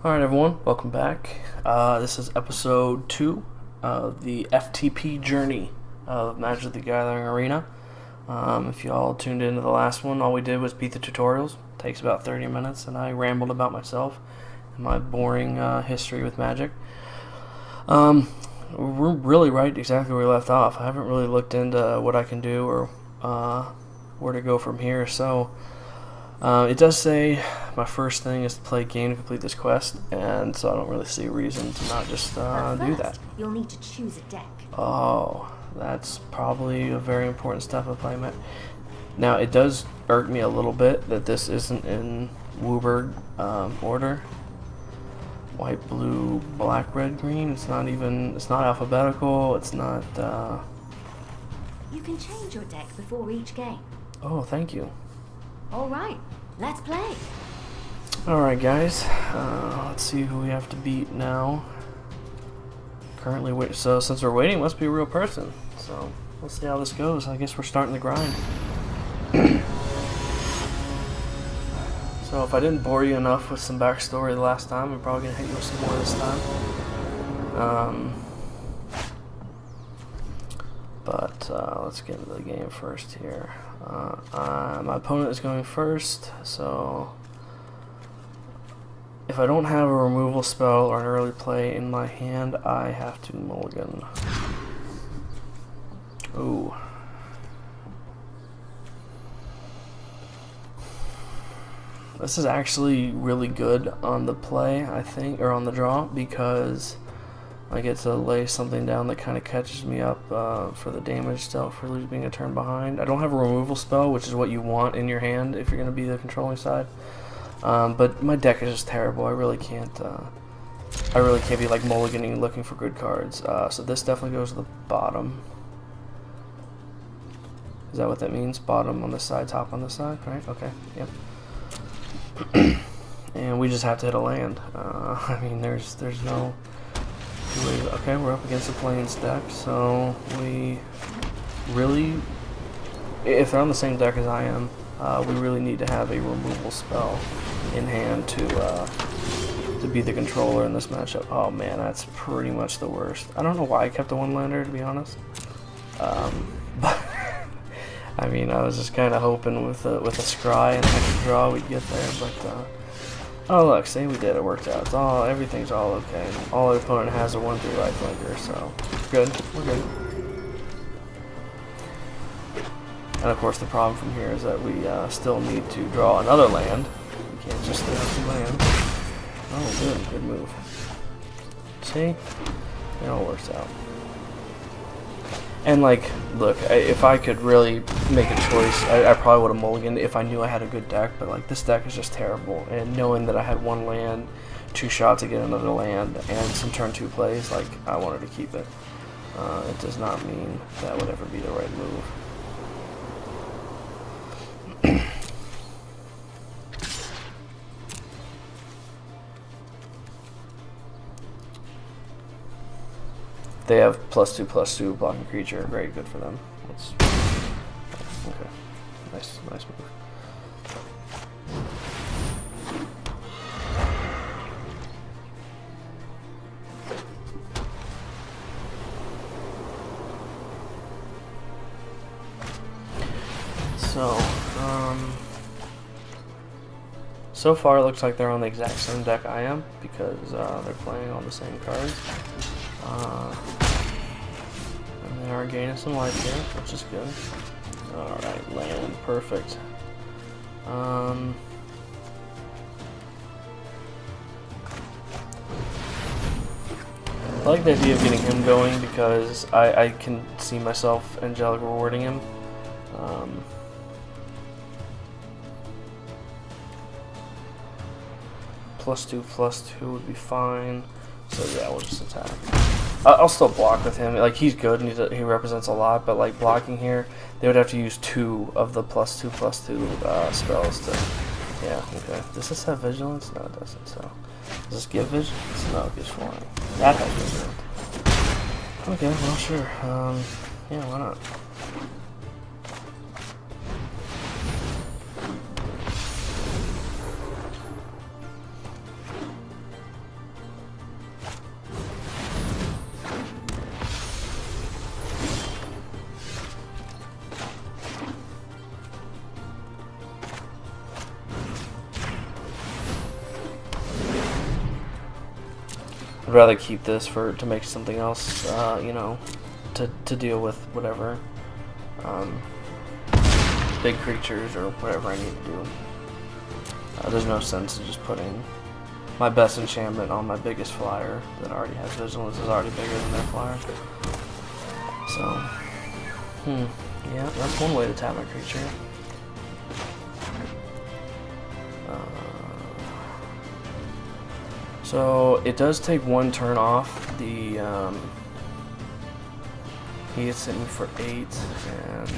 Alright everyone, welcome back. This is episode 2 of the FTP journey of Magic the Gathering Arena. If you all tuned into the last one, all we did was beat the tutorials. It takes about 30 minutes and I rambled about myself and my boring history with Magic. We're really right exactly where we left off. I haven't really looked into what I can do or where to go from here, so it does say my first thing is to play a game to complete this quest, and so I don't really see a reason to not just do that. You'll need to choose a deck. Oh, that's probably a very important step of playing it. Now, it does irk me a little bit that this isn't in WUBRG order. White, blue, black, red, green. It's not alphabetical. It's not, You can change your deck before each game. Oh, thank you. Alright, let's play. Alright guys, let's see who we have to beat now. Currently so since we're waiting, must be a real person. So, let's see how this goes. I guess we're starting the grind. So if I didn't bore you enough with some backstory the last time, I'm probably going to hit you with some more this time. But let's get into the game first here. My opponent is going first, so if I don't have a removal spell or an early play in my hand, I have to mulligan. Ooh. This is actually really good on the play, I think, or on the draw, because I get to lay something down that kind of catches me up for the damage dealt for losing a turn behind. I don't have a removal spell, which is what you want in your hand if you're going to be the controlling side. But my deck is just terrible. I really can't be like mulliganing looking for good cards. So this definitely goes to the bottom. Is that what that means? Bottom on this side, top on this side, right? Okay, yep. And we just have to hit a land. I mean, there's no... Okay, we're up against a Plains deck, so we really, if they're on the same deck as I am, we really need to have a removal spell in hand to be the controller in this matchup. Oh man, that's pretty much the worst. I don't know why I kept the one-lander, to be honest. But I mean, I was just kind of hoping with a scry and an extra draw we'd get there, but oh look, see, we did, it worked out. Everything's all okay. All the opponent has a 1/3 lifelinker, so good, we're good. And of course the problem from here is that we still need to draw another land. We can't just stay on 2 lands. Oh good move. See? It all works out. And like, look, if I could really make a choice, I probably would have mulliganed if I knew I had a good deck, but like this deck is just terrible, and knowing that I had 1 land, 2 shots to get another land, and some turn 2 plays, like, I wanted to keep it. It does not mean that would ever be the right move. They have +2/+2 blocking creature. Very good for them. That's okay. Nice move. So far it looks like they're on the exact same deck I am, because they're playing all the same cards. And they are gaining some life here, which is good. Alright, land, perfect. I like the idea of getting him going because I can see myself Angelic rewarding him. +2/+2 would be fine. So yeah, we'll just attack. I'll still block with him. Like, he's good and he represents a lot, but like blocking here, they would have to use 2 of the +2/+2 spells to. Yeah, okay. Does this have vigilance? No, it doesn't. So does this give vigilance? No, it gives flying. That has vigilance. Okay, well sure. Yeah, why not? I'd rather keep this to make something else, you know, to deal with whatever big creatures or whatever I need to do. There's no sense in just putting my best enchantment on my biggest flyer that already has vigilance, is already bigger than their flyer. So, yeah, that's one way to tap my creature. So it does take one turn off. The he gets hit me for 8, and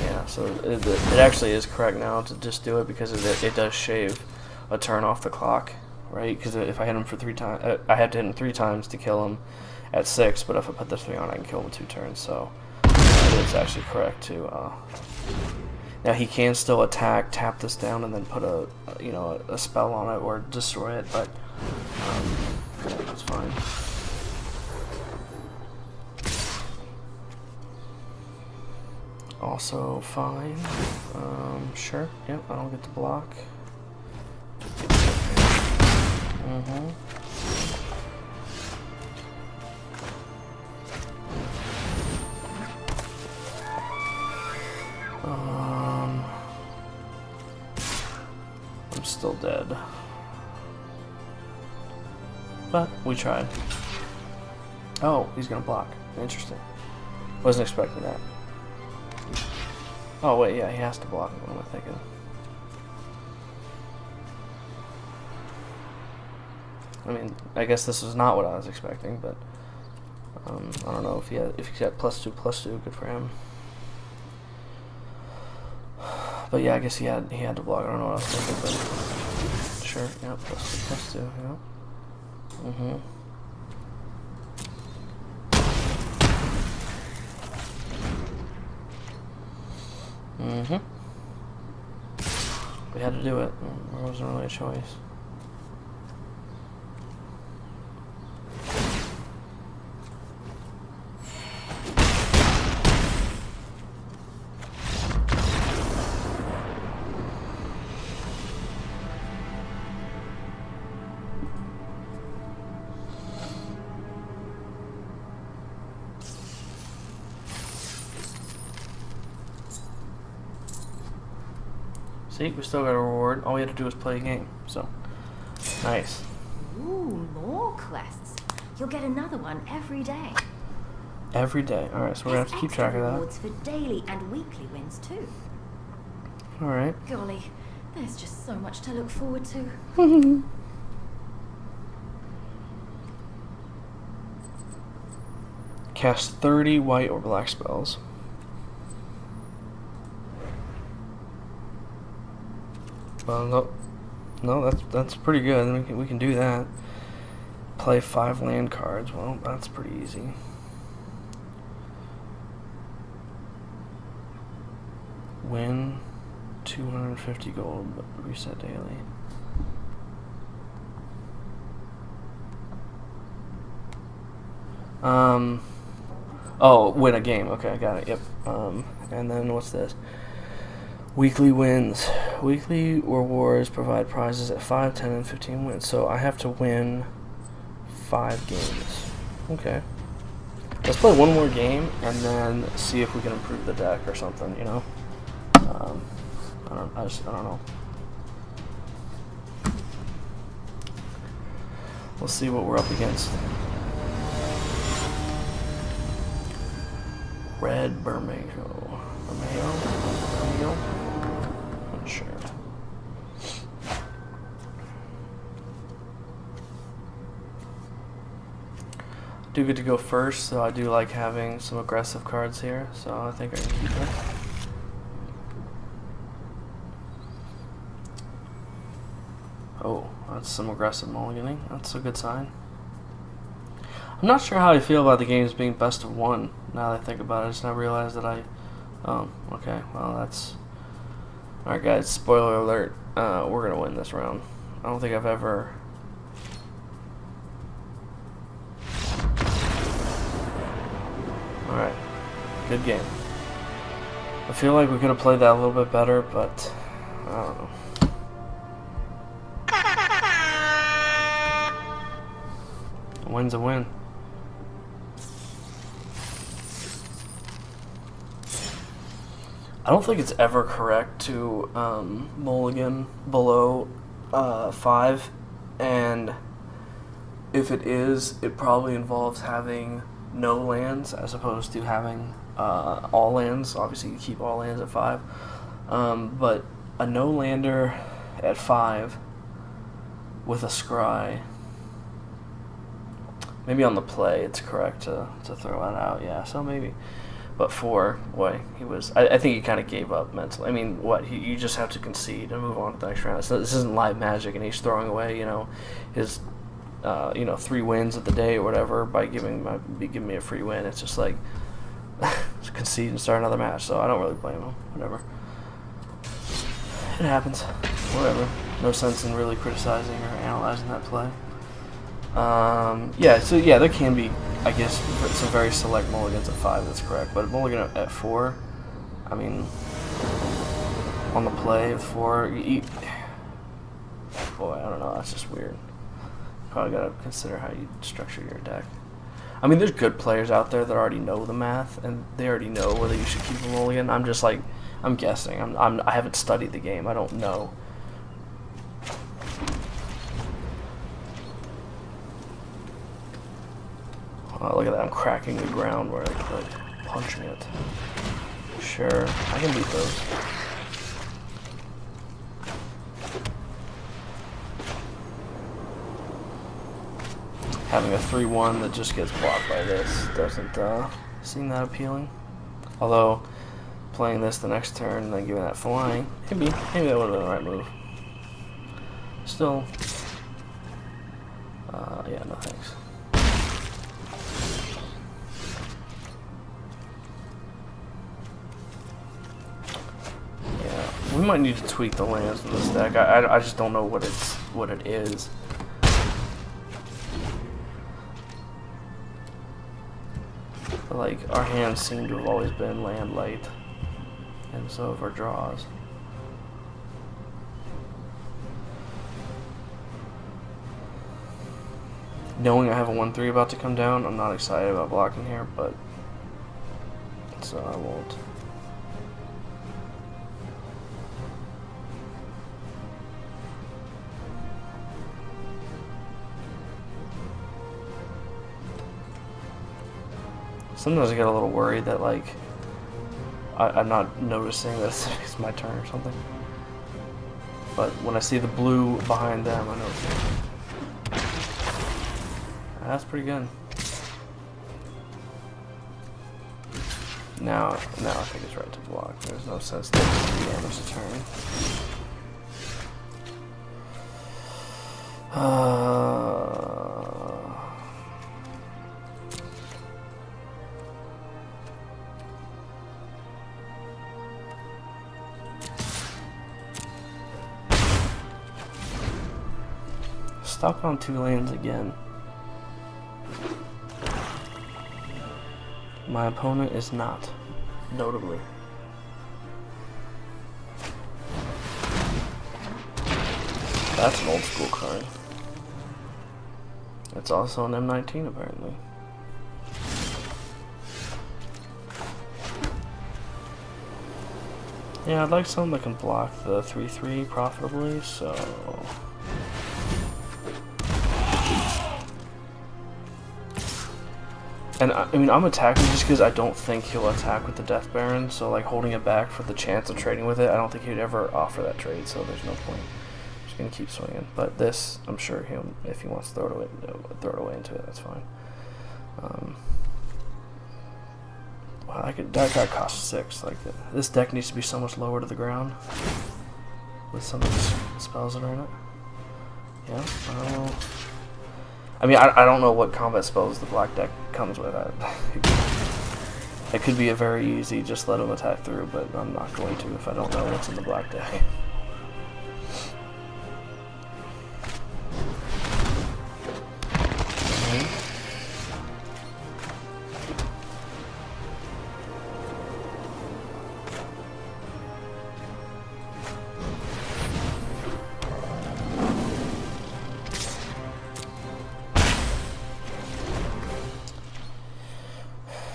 yeah, so it actually is correct now to just do it because it does shave a turn off the clock, right? Because if I hit him for 3 times, I have to hit him 3 times to kill him at 6. But if I put this 3 on, I can kill him in 2 turns. So it is actually correct to. Now he can still attack, tap this down, and then put a spell on it or destroy it, but that's fine. Also fine. Sure. Yep. I don't get to block. I'm still dead. But we tried. Oh, he's gonna block. Interesting. Wasn't expecting that. Oh wait, yeah, he has to block. What am I thinking? I mean, I guess this is not what I was expecting, but I don't know if he had +2/+2, good for him. But yeah, I guess he had to block. I don't know what I was thinking, but sure, yeah, +2/+2, yeah. We had to do it. There wasn't really a choice. See, we still got a reward. All we had to do was play a game. So, nice. Ooh, more quests. You'll get another one every day. Every day. All right, so we're gonna have to keep track of that. Rewards for daily and weekly wins too. All right. Golly, there's just so much to look forward to. Cast 30 white or black spells. Well, no, that's pretty good. We can do that. Play 5 land cards. Well, that's pretty easy. Win 250 gold, but reset daily. Oh, win a game. Okay, I got it. Yep. And then what's this? Weekly wins. Weekly rewards provide prizes at 5, 10, and 15 wins. So I have to win 5 games. Okay. Let's play one more game and then see if we can improve the deck or something, you know? I don't know. We'll see what we're up against. Red Bermejo. Bermejo? Not sure. I do get to go first, so I do like having some aggressive cards here, so I think I can keep it. Oh, that's some aggressive mulliganing. That's a good sign. I'm not sure how I feel about the games being best of 1. Now that I think about it, I just now realized that okay, well that's... Alright guys, spoiler alert, we're gonna win this round. I don't think I've ever... Alright, good game. I feel like we could have played that a little bit better, but I don't know. A win's a win. I don't think it's ever correct to mulligan below 5, and if it is, it probably involves having no lands as opposed to having all lands. Obviously, you keep all lands at 5, but a no lander at 5 with a scry. Maybe on the play, it's correct to throw that out. Yeah, so maybe. But 4, boy, he was. I think he kind of gave up mentally. I mean, what? You just have to concede and move on to the next round. So this isn't live magic, and he's throwing away, his, 3 wins of the day or whatever by giving me a free win. It's just like just concede and start another match. So I don't really blame him. Whatever. It happens. Whatever. No sense in really criticizing or analyzing that play. There can be, I guess, some very select mulligans at 5, that's correct. But mulligan at 4, I mean, on the play at 4, boy, I don't know, that's just weird. Probably gotta consider how you structure your deck. I mean, there's good players out there that already know the math, and they already know whether you should keep a mulligan. I'm just like, I'm guessing. I haven't studied the game. I don't know. Oh, look at that, I'm cracking the ground where I could, punching it. Sure, I can beat those. Having a 3-1 that just gets blocked by this doesn't seem that appealing. Although, playing this the next turn and then giving that flying, maybe that would have been the right move. Still, yeah, no thanks. We might need to tweak the lands in this deck. I just don't know what it is. But like, our hands seem to have always been land light, and so have our draws. Knowing I have a 1/3 about to come down, I'm not excited about blocking here, but so I won't. Sometimes I get a little worried that, like, I'm not noticing that it's my turn or something. But when I see the blue behind them, I know. That's pretty good. Now I think it's right to block. There's no sense taking the damage a turn. Stuck on 2 lands again. My opponent is not, notably. That's an old school card. It's also an M19 apparently. Yeah, I'd like something that can block the 3/3 profitably, so... And I mean, I'm attacking just because I don't think he'll attack with the Death Baron, so like holding it back for the chance of trading with it, I don't think he'd ever offer that trade, so there's no point. I'm just gonna keep swinging. But this, I'm sure if he wants to throw it away into it, that's fine. Wow, that guy costs 6. Like, this deck needs to be so much lower to the ground with some of the spells that are in it. Yeah. I mean, I don't know what combat spells the black deck comes with. It could be a very easy, just let him attack through, but I'm not going to if I don't know what's in the black deck.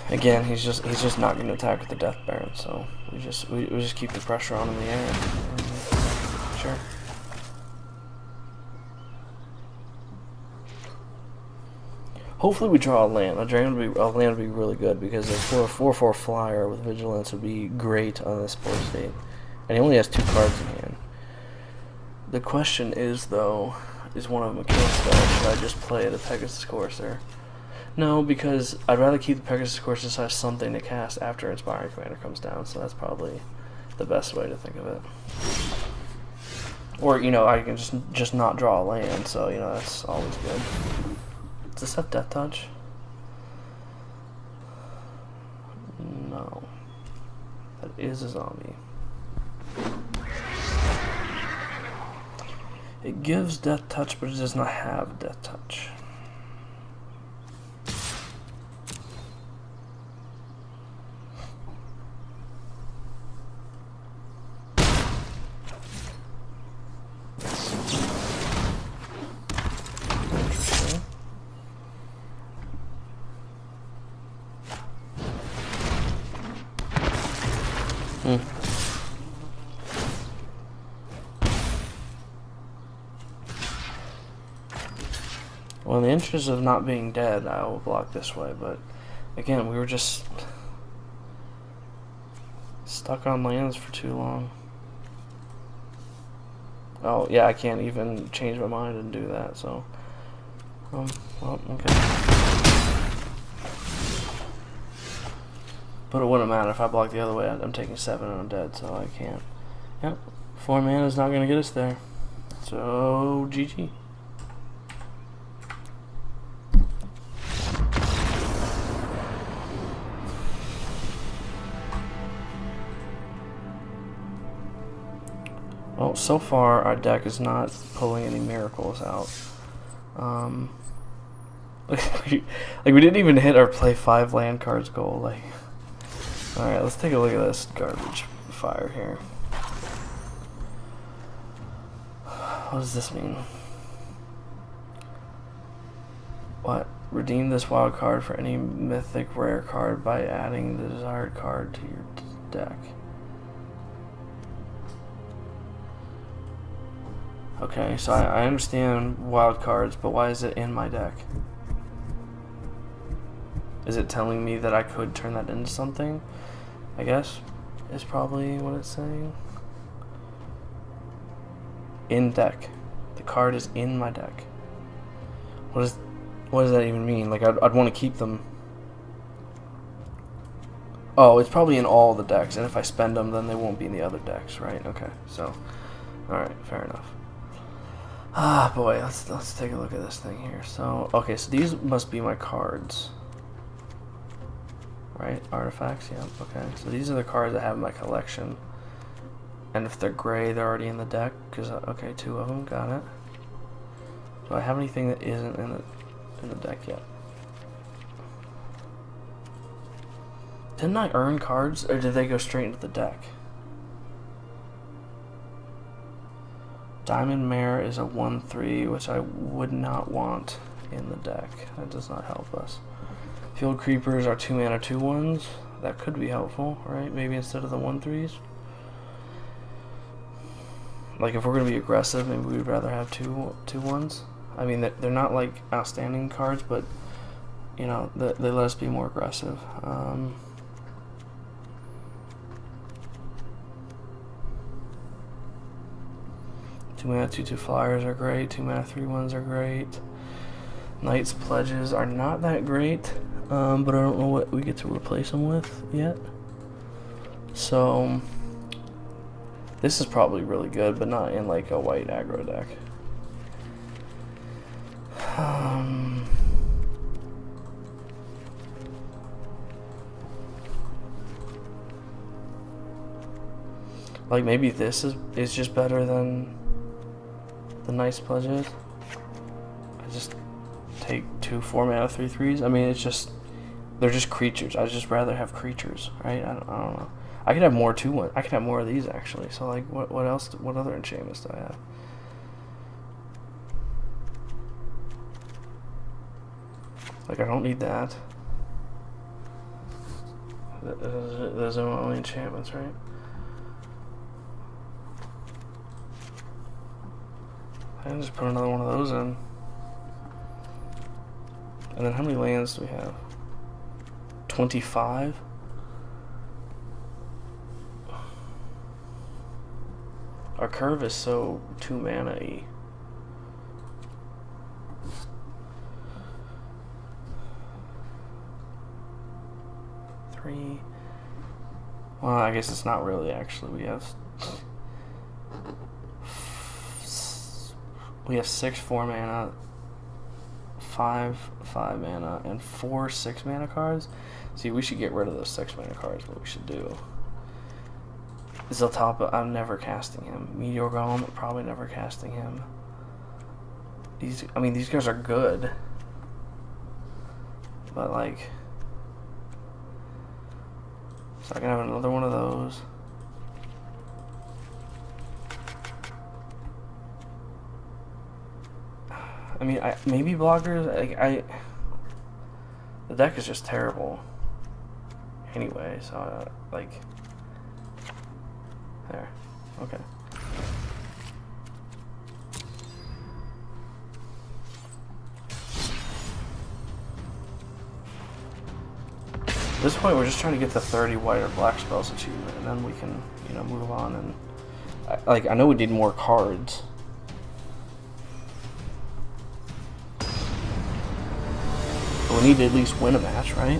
Again, he's just not going to attack with the Death Baron, so we just keep the pressure on in the air. Sure. Hopefully we draw a land. A land would be really good because a 4/4 flyer with vigilance would be great on this board state, and he only has 2 cards in hand. The question is though, is one of them a kill spell? Should I just play the Pegasus Courser? No, because I'd rather keep the Pegasus Courser so I have something to cast after Inspiring Commander comes down. So that's probably the best way to think of it. Or, you know, I can just not draw a land, so, you know, that's always good. Does this have Death Touch? No. That is a zombie. It gives Death Touch, but it does not have Death Touch. Well, in the interest of not being dead, I will block this way, but again, we were just stuck on lands for too long. Oh, yeah, I can't even change my mind and do that, so well, okay. But it wouldn't matter if I block the other way. I'm taking 7 and I'm dead, so I can't. Yep, 4 mana is not going to get us there. So, GG. Well, so far our deck is not pulling any miracles out. Like we didn't even hit our play 5 land cards goal. Like, all right, let's take a look at this garbage fire here. What does this mean? What? Redeem this wild card for any mythic rare card by adding the desired card to your deck. Okay, so I understand wild cards, but why is it in my deck? Is it telling me that I could turn that into something? I guess is probably what it's saying. In deck. The card is in my deck. What does that even mean? Like, I'd want to keep them. Oh, it's probably in all the decks, and if I spend them, then they won't be in the other decks, right? Okay, so, alright, fair enough. Ah, boy, let's take a look at this thing here. So, okay, so these must be my cards. Right? Artifacts, yeah, okay. So these are the cards I have in my collection. And if they're gray, they're already in the deck, because, okay, 2 of them, got it. Do I have anything that isn't in the deck yet? Didn't I earn cards, or did they go straight into the deck? Diamond Mare is a 1/3, which I would not want in the deck. That does not help us. Field Creepers are 2 mana 2/1s. That could be helpful, right? Maybe instead of the 1/3s. Like if we're gonna be aggressive, maybe we'd rather have 2/1s. I mean, they're not like outstanding cards, but you know, they let us be more aggressive. 2 mana 2/2 flyers are great. 2 mana 3/1s are great. Knight's Pledges are not that great, but I don't know what we get to replace them with yet. So this is probably really good, but not in like a white aggro deck. Like maybe this is just better than the Knight's Pledges. I just take 2 4 mana 3/3s. I mean, it's just, they're just creatures. I'd just rather have creatures, right? I don't know. I could have more 2/1. I could have more of these actually. So like, what else? What other enchantments do I have? Like, I don't need that. Those are only enchantments, right? I can just put another one of those in. And then how many lands do we have? 25? Our curve is so 2 mana-y. Well, I guess it's not really actually. We have 6 4 mana, 5 5 mana, and 4 6 mana cards. See, we should get rid of those 6 mana cards. What we should do is Zeltapa. I'm never casting him. Meteor Golem, probably never casting him. These guys are good, but like. So I can have another one of those. I mean, maybe blockers. The deck is just terrible. Anyway, so like, there. Okay. At this point, we're just trying to get the 30 white or black spells achievement, and then we can, move on. And I know we need more cards. But we need to at least win a match, right?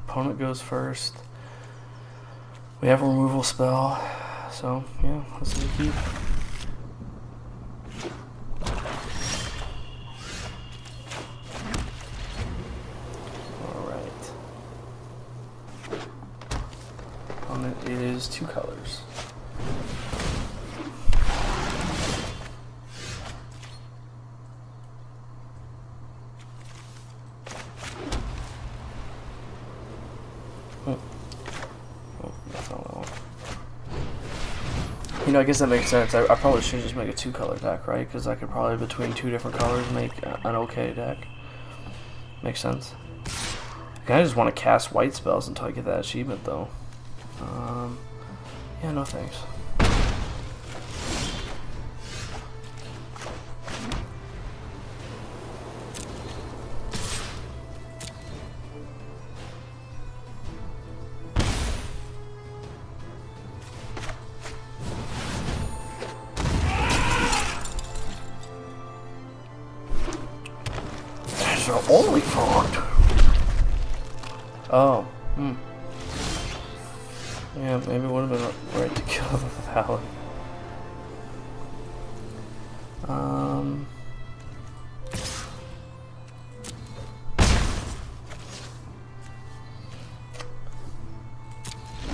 Opponent goes first. We have a removal spell. So, yeah, let's do keep. Alright. It is 2 colors. I guess that makes sense. I probably should just make a 2-color deck, right? Because I could probably, between 2 different colors, make an okay deck. Makes sense. I just want to cast white spells until I get that achievement, though. Yeah, no thanks. Only font. Oh, yeah, maybe it would have been right to kill the Paladin.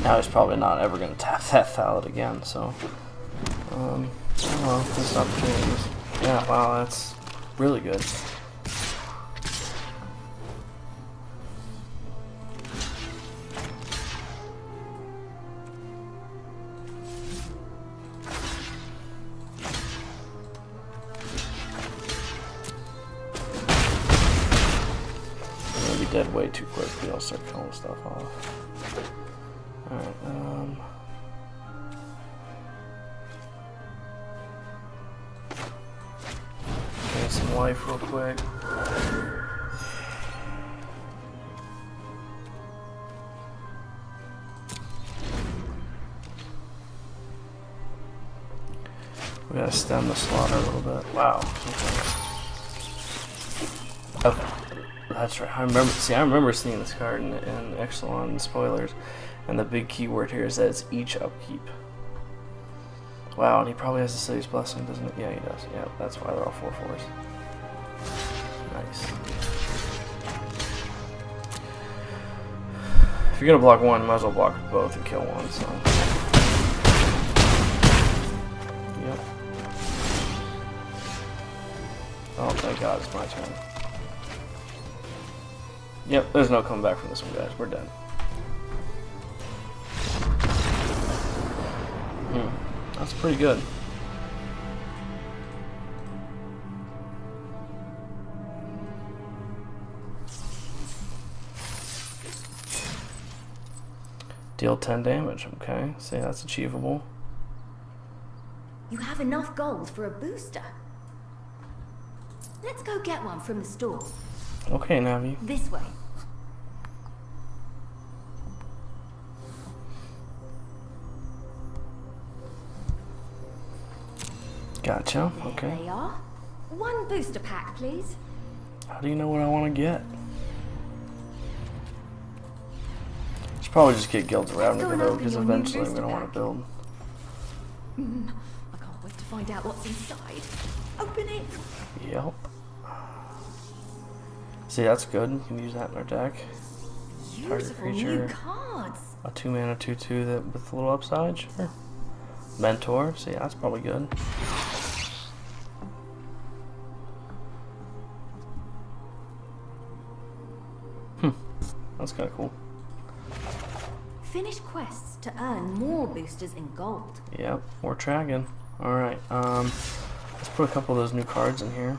Now he's probably not ever going to tap that Thallid again, so oh well, missed opportunities. Yeah, wow, that's really good. Dead way too quickly. I'll start killing stuff off. Alright, get some life real quick. We gotta stem the slaughter a little bit. Wow. Okay. That's right. I remember seeing this card in Ixalan spoilers, and the big keyword here is that it's each upkeep. Wow, and he probably has the City's Blessing, doesn't it? Yeah, he does. Yeah, that's why they're all 4/4s. Nice. If you're gonna block one, might as well block both and kill one. So. Yep. Oh, thank God, it's my turn. Yep, there's no coming back from this one, guys. We're done. That's That's pretty good. Deal 10 damage, okay. See, that's achievable. You have enough gold for a booster. Let's go get one from the store. Okay, Navi. This way. Gotcha, There okay. they are. One booster pack, please. How do you know what I want to get? Should probably just get Guilds of Let's go Ravnica and though, open because your new eventually I'm booster going to want pack. to build. I can't wait to find out what's inside. Open it. Yep. See, that's good. You can use that in our deck. Beautiful new creature. cards. A 2-mana 2/2 that with a little upside, sure. Mentor, see, that's probably good. That's kind of cool. Finish quests to earn more boosters in gold. Yep, we're tracking. Alright, let's put a couple of those new cards in here.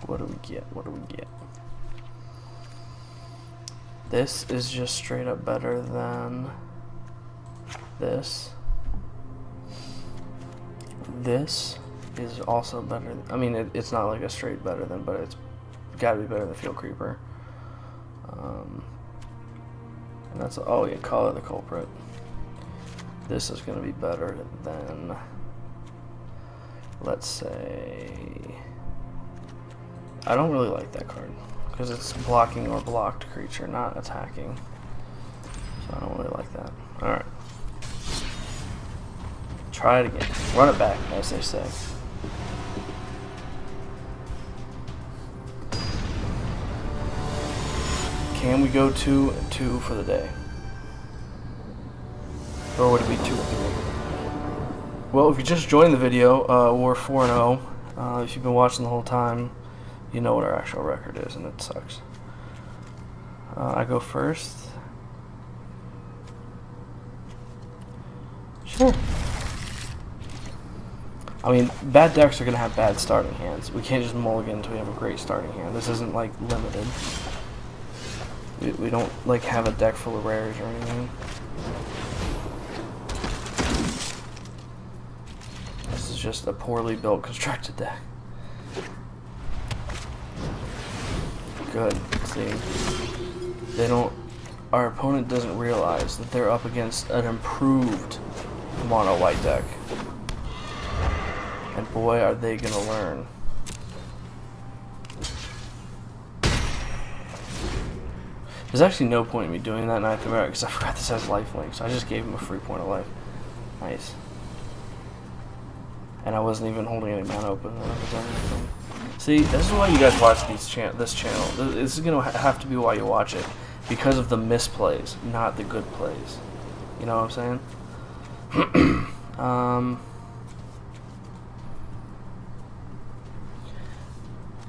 What do we get? What do we get? This is just straight up better than this. This is also better. I mean, it's not like a straight better than, but it's gotta be better than Field Creeper. And that's, oh yeah, call it the culprit. This is gonna be better than, let's say, I don't really like that card because it's blocking or blocked creature, not attacking. So I don't really like that. Alright. Try it again. Run it back, as they say. Can we go 2-2 for the day? Or would it be 2-3? Well, if you just joined the video, we're 4-0. If you've been watching the whole time, you know what our actual record is, and it sucks. I go first. Sure. I mean, bad decks are going to have bad starting hands. We can't just mulligan until we have a great starting hand. This isn't, like, limited. We don't, like, have a deck full of rares or anything. This is just a poorly built, constructed deck. Good. See? They don't... Our opponent doesn't realize that they're up against an improved mono white deck. And boy, are they gonna learn. There's actually no point in me doing that Ninth America because I forgot this has lifelink, so I just gave him a free point of life. Nice. And I wasn't even holding any mana open. See, this is why you guys watch this channel. This is gonna have to be why you watch it, because of the misplays, not the good plays. You know what I'm saying?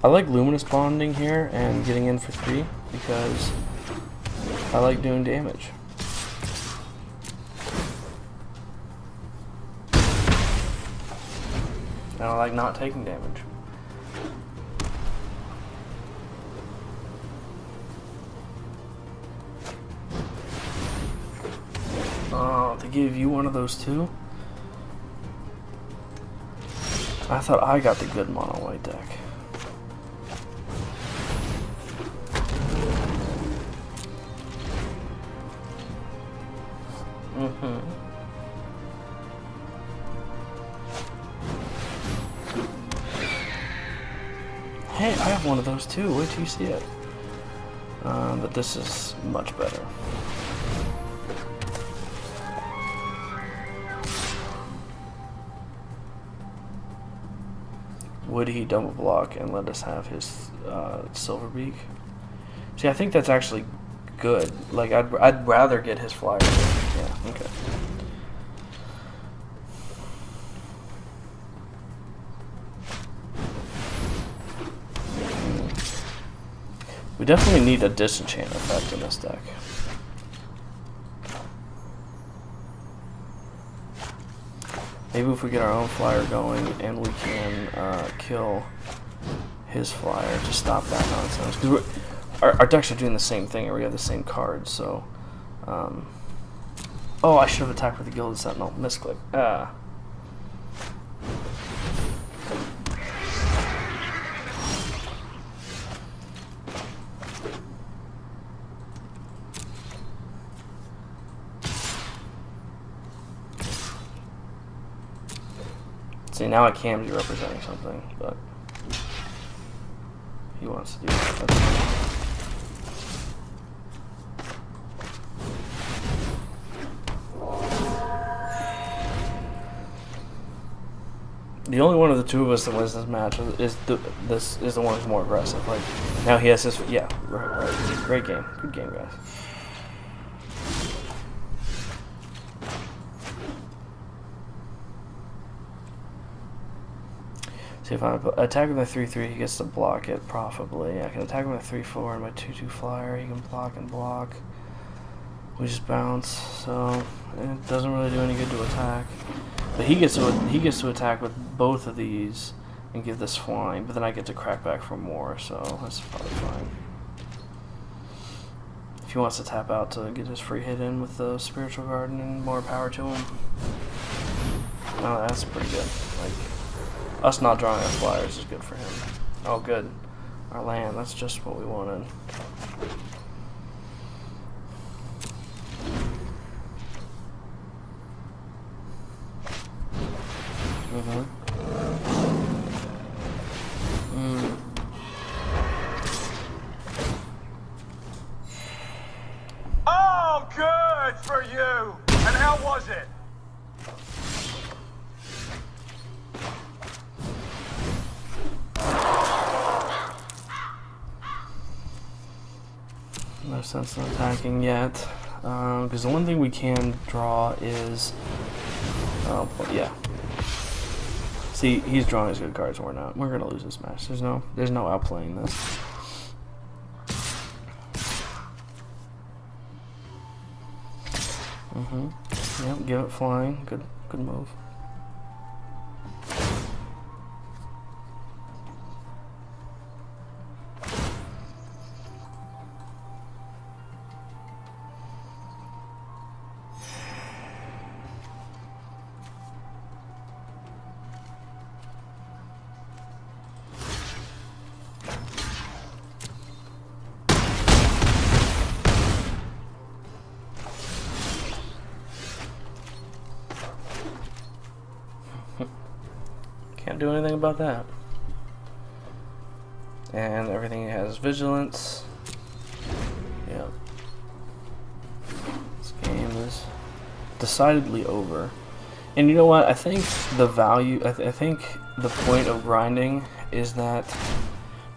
I like Luminous Bonding here and getting in for 3 because I like doing damage. And I like not taking damage. Oh, they gave you one of those too? I thought I got the good mono white deck. Hey, I have one of those too. Wait till you see it. But this is much better. Would he double block and let us have his Silverbeak? See, I think that's actually good. Like, I'd rather get his flyer. Yeah, okay. We definitely need a disenchant effect in this deck. Maybe if we get our own flyer going and we can kill his flyer to stop that nonsense. Because our decks are doing the same thing, and we have the same cards, so... oh, I should have attacked with the Gilded Sentinel. Misclick. See, now I can be representing something, but he wants to do that. That's fine. The only one of the two of us that wins this match is the one who's more aggressive. Like, now he has his... Yeah, right. Great game. Good game, guys. See, if I attack with my 3/3, he gets to block it profitably. I can attack with my 3/4 and my 2/2 flyer. He can block and block. We just bounce, so it doesn't really do any good to attack. But he gets to attack with both of these and give this flying. But then I get to crack back for more, so that's probably fine. If he wants to tap out to get his free hit in with the Spiritual Garden, more power to him. Oh, that's pretty good. Like, us not drawing our flyers is good for him. Oh, good. Our land, that's just what we wanted. Oh, good for you! And how was it? No sense in attacking yet, because the one thing we can draw is, oh yeah. See, he's drawing his good cards. We're not. We're gonna lose this match. There's no outplaying this. Yep. Give it flying. Good move. Can't do anything about that. And everything has vigilance. Yep. This game is decidedly over. And you know what? I think the value, I think the point of grinding is that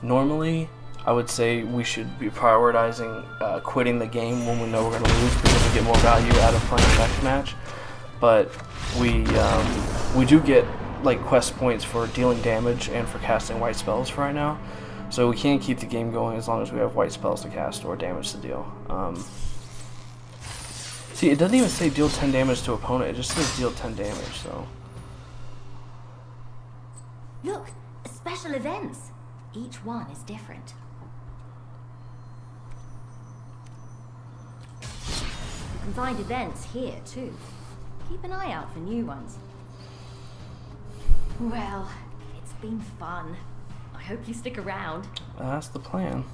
normally I would say we should be prioritizing quitting the game when we know we're going to lose because we get more value out of playing the next match. But we do get like quest points for dealing damage and for casting white spells for right now, so we can't keep the game going as long as we have white spells to cast or damage to deal. See, it doesn't even say deal 10 damage to opponent, it just says deal 10 damage, so... Look, special events. Each one is different. You can find events here too. Keep an eye out for new ones. Well, it's been fun. I hope you stick around. That's the plan.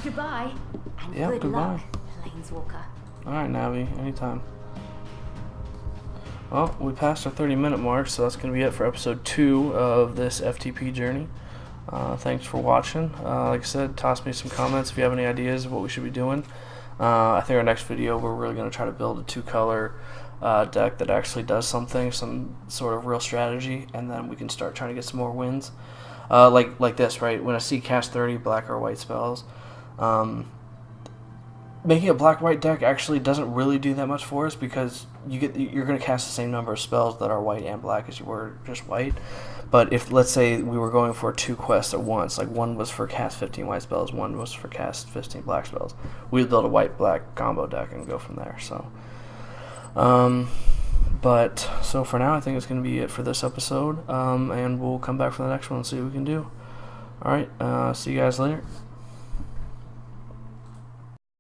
Goodbye, and Yep, good goodbye. luck, Planeswalker. Alright, Navi, anytime. Well, we passed our 30-minute mark, so that's going to be it for episode 2 of this FTP journey. Thanks for watching. Like I said, toss me some comments if you have any ideas of what we should be doing. I think our next video, we're really going to try to build a 2-color deck that actually does something, some sort of real strategy, and then we can start trying to get some more wins. Like this, right? When I see cast 30 black or white spells, making a black-white deck actually doesn't really do that much for us because you're going to cast the same number of spells that are white and black as you were just white. But if, let's say, we were going for 2 quests at once, like one was for cast 15 white spells, one was for cast 15 black spells, we'd build a white-black combo deck and go from there. So, But so for now, I think it's going to be it for this episode, and we'll come back for the next one and see what we can do. Alright, see you guys later.